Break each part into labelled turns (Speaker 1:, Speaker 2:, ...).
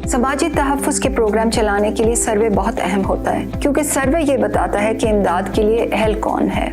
Speaker 1: समाजी तहफ़्फ़ुज़ के प्रोग्राम चलाने के लिए सर्वे बहुत अहम होता है, क्योंकि सर्वे ये बताता है कि इमदाद के लिए अहल कौन है।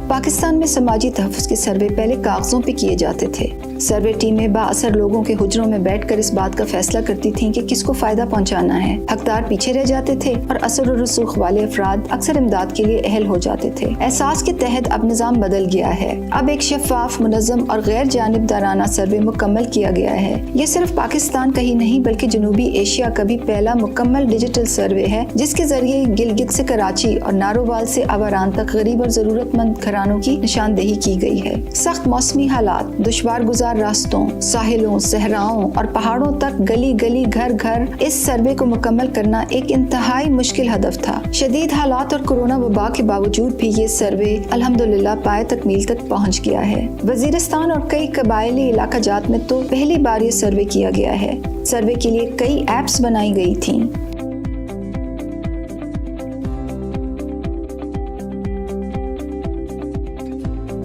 Speaker 1: पाकिस्तान में समाजी तहफ़्फ़ुज़ के सर्वे पहले कागज़ों पे किए जाते थे। सर्वे टीमें बाअसर लोगों के हुजरों में बैठकर इस बात का फैसला करती थीं कि किसको फ़ायदा पहुंचाना है। हकदार पीछे रह जाते थे और असर और रसूख वाले अफराद अक्सर इमदाद के लिए अहल हो जाते थे। एहसास के तहत अब निज़ाम बदल गया है। अब एक शफ़ाफ, मुनज़्ज़म और गैर जानिबदाराना सर्वे मुकम्मल किया गया है। ये सिर्फ पाकिस्तान का ही नहीं बल्कि जनूबी एशिया का भी पहला मुकम्मल डिजिटल सर्वे है, जिसके जरिए गिलगित से कराची और नारोवाल से अवारान तक गरीब और ज़रूरतमंद घरानों की निशानदेही की गई है। सख्त मौसमी हालात, दुश्वार गुजार रास्तों, साहिलों, सहराओं और पहाड़ों तक गली गली, घर घर इस सर्वे को मुकम्मल करना एक इंतहाई मुश्किल हदफ था। शदीद हालात और कोरोना वबा के बावजूद भी ये सर्वे अल्हम्दुलिल्लाह पाए तकमील तक पहुँच गया है। वजीरिस्तान और कई कबायली इलाका जात में तो पहली बार ये सर्वे किया गया है। सर्वे के लिए कई ऐप्स बनाई गई थीं।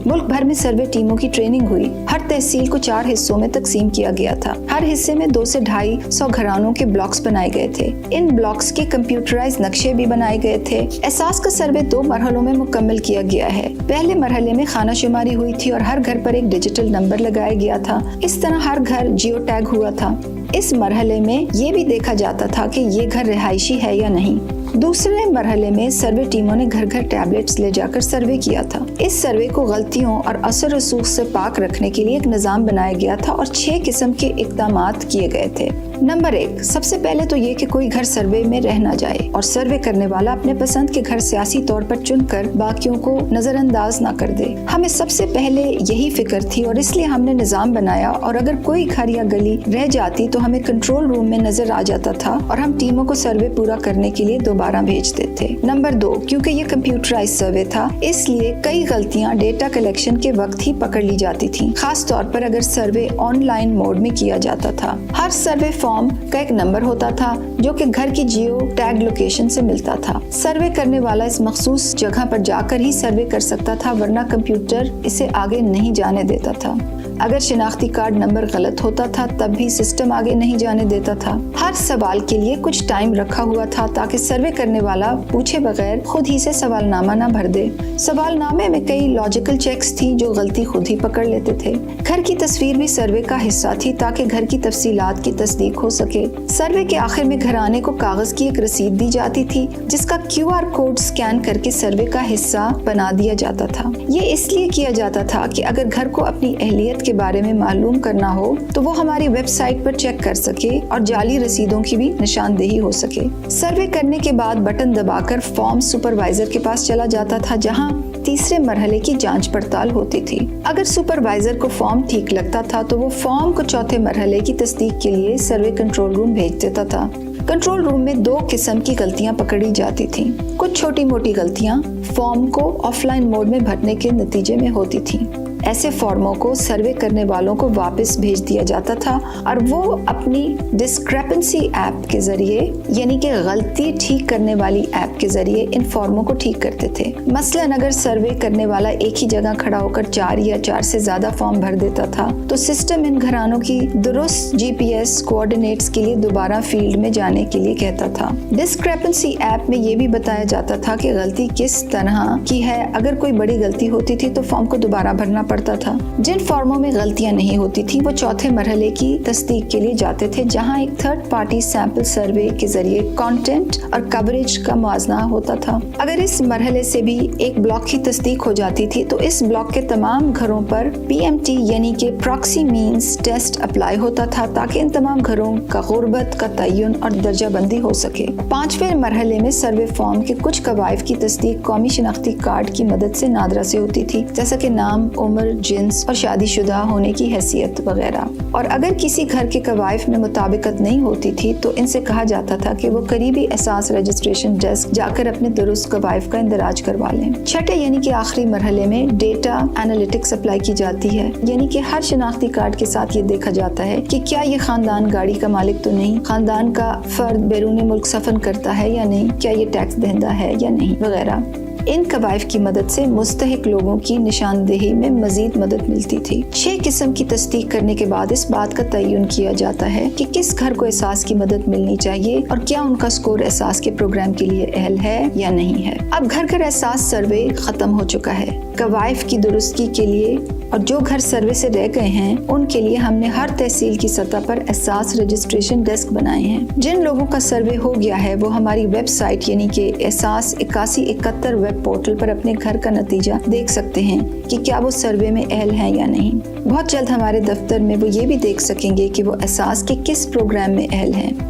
Speaker 1: मुल्क भर में सर्वे टीमों की ट्रेनिंग हुई। हर तहसील को 4 हिस्सों में तकसीम किया गया था। हर हिस्से में 200 से 250 घरानों के ब्लॉक्स बनाए गए थे। इन ब्लॉक्स के कंप्यूटराइज नक्शे भी बनाए गए थे। एहसास का सर्वे 2 मरहलों में मुकम्मल किया गया है। पहले मरहले में खाना शुमारी हुई थी और हर घर पर एक डिजिटल नंबर लगाया गया था। इस तरह हर घर जियो टैग हुआ था। इस मरहले में ये भी देखा जाता था कि ये घर रिहायशी है या नहीं। दूसरे मरहले में सर्वे टीमों ने घर घर टैबलेट्स ले जाकर सर्वे किया था। इस सर्वे को गलतियों और असर रसूख से पाक रखने के लिए एक निज़ाम बनाया गया था और 6 किस्म के इक़दामात किए गए थे। नंबर 1, सबसे पहले तो ये कि कोई घर सर्वे में रह ना जाए और सर्वे करने वाला अपने पसंद के घर सियासी तौर पर चुनकर बाकियों को नजरअंदाज ना कर दे। हमें सबसे पहले यही फिक्र थी और इसलिए हमने निज़ाम बनाया, और अगर कोई घर या गली रह जाती तो हमें कंट्रोल रूम में नजर आ जाता था और हम टीमों को सर्वे पूरा करने के लिए दोबारा भेजते थे। नंबर 2, क्योंकि ये कंप्यूटराइज सर्वे था, इसलिए कई गलतियां डेटा कलेक्शन के वक्त ही पकड़ ली जाती थी, खास तौर पर अगर सर्वे ऑनलाइन मोड में किया जाता था। हर सर्वे फॉर्म का एक नंबर होता था जो कि घर की जियो टैग लोकेशन से मिलता था। सर्वे करने वाला इस मखसूस जगह पर जाकर ही सर्वे कर सकता था, वरना कंप्यूटर इसे आगे नहीं जाने देता था। अगर शिनाख्ती कार्ड नंबर गलत होता था तब भी सिस्टम आगे नहीं जाने देता था। हर सवाल के लिए कुछ टाइम रखा हुआ था ताकि सर्वे करने वाला पूछे बगैर खुद ही से सवालनामा ना भर दे। सवालनामे में कई लॉजिकल चेक्स थी जो गलती खुद ही पकड़ लेते थे। घर की तस्वीर भी सर्वे का हिस्सा थी ताकि घर की तफसीलात की तस्दीक हो सके। सर्वे के आखिर में घराने को कागज की एक रसीद दी जाती थी जिसका QR कोड स्कैन करके सर्वे का हिस्सा बना दिया जाता था। ये इसलिए किया जाता था कि अगर घर को अपनी अहलियत के बारे में मालूम करना हो तो वो हमारी वेबसाइट पर चेक कर सके और जाली रसीदों की भी निशानदेही हो सके। सर्वे करने के बाद बटन दबाकर फॉर्म सुपरवाइजर के पास चला जाता था, जहां तीसरे मरहले की जांच पड़ताल होती थी। अगर सुपरवाइजर को फॉर्म ठीक लगता था तो वो फॉर्म को चौथे मरहले की तस्दीक के लिए सर्वे कंट्रोल रूम भेज देता था। कंट्रोल रूम में 2 किस्म की गलतियां पकड़ी जाती थीं। कुछ छोटी मोटी गलतियां फॉर्म को ऑफलाइन मोड में भरने के नतीजे में होती थीं। ऐसे फॉर्मों को सर्वे करने वालों को वापस भेज दिया जाता था और वो अपनी डिस्क्रेपेंसी ऐप के जरिए, यानी कि गलती ठीक करने वाली ऐप के जरिए इन फॉर्मों को ठीक करते थे। मसलन अगर सर्वे करने वाला एक ही जगह खड़ा होकर 4 या 4 से ज्यादा फॉर्म भर देता था तो सिस्टम इन घरानों की दुरुस्त GPS कोऑर्डिनेट्स के लिए दोबारा फील्ड में जाने के लिए कहता था। डिस्क्रेपेंसी ऐप में ये भी बताया जाता था कि गलती किस तरह की है। अगर कोई बड़ी गलती होती थी तो फॉर्म को दोबारा भरना पड़ता था। जिन फॉर्मों में गलतियां नहीं होती थी वो चौथे मरहले की तस्दीक के लिए जाते थे, जहां एक थर्ड पार्टी सैंपल सर्वे के जरिए कंटेंट और कवरेज का मुआजना होता था। अगर इस मरहले से भी एक ब्लॉक की तस्दीक हो जाती थी तो इस ब्लॉक के तमाम घरों पर PMT यानी कि प्रॉक्सी मींस टेस्ट अप्लाई होता था ताकि इन तमाम घरों का गुर्बत का तयन और दर्जा बंदी हो सके। 5वें मरहले में सर्वे फॉर्म के कुछ कवायद की तस्दीक कौमी शनाख्ती कार्ड की मदद से नादरा से होती थी, जैसा कि नाम, उम्र, जिन्स और शादीशुदा होने की हैसियत वगैरह। और अगर किसी घर के कवायद में मुताबिकत नहीं होती थी तो इनसे कहा जाता था कि वो करीबी एहसास रजिस्ट्रेशन डेस्क जाकर अपने दुरुस्त कवायद का इंदराज करवा लें। छठे यानी कि आखिरी मरहले में डेटा एनालिटिक्स अप्लाई की जाती है, यानी कि हर शनाख्ती कार्ड के साथ ये देखा जाता है कि क्या ये खानदान गाड़ी का मालिक तो नहीं, खानदान का फर्द बैरूनी मुल्क सफर करता है या नहीं, क्या ये टैक्स दहंदा है या नहीं वगैरह। इन कवायफ की मदद से मुस्तहिक लोगों की निशानदेही में मजीद मदद मिलती थी। 6 किस्म की तस्दीक करने के बाद इस बात का तयन किया जाता है कि किस घर को एहसास की मदद मिलनी चाहिए और क्या उनका स्कोर एहसास के प्रोग्राम के लिए अहल है या नहीं है। अब घर घर एहसास सर्वे खत्म हो चुका है। कवायफ की दुरुस्ती के लिए और जो घर सर्वे से रह गए हैं उनके लिए हमने हर तहसील की सतह पर एहसास रजिस्ट्रेशन डेस्क बनाए हैं। जिन लोगों का सर्वे हो गया है वो हमारी वेबसाइट यानी कि एहसास 8171 वेब पोर्टल पर अपने घर का नतीजा देख सकते हैं कि क्या वो सर्वे में अहल हैं या नहीं। बहुत जल्द हमारे दफ्तर में वो ये भी देख सकेंगे कि वो एहसास के किस प्रोग्राम में अहल हैं।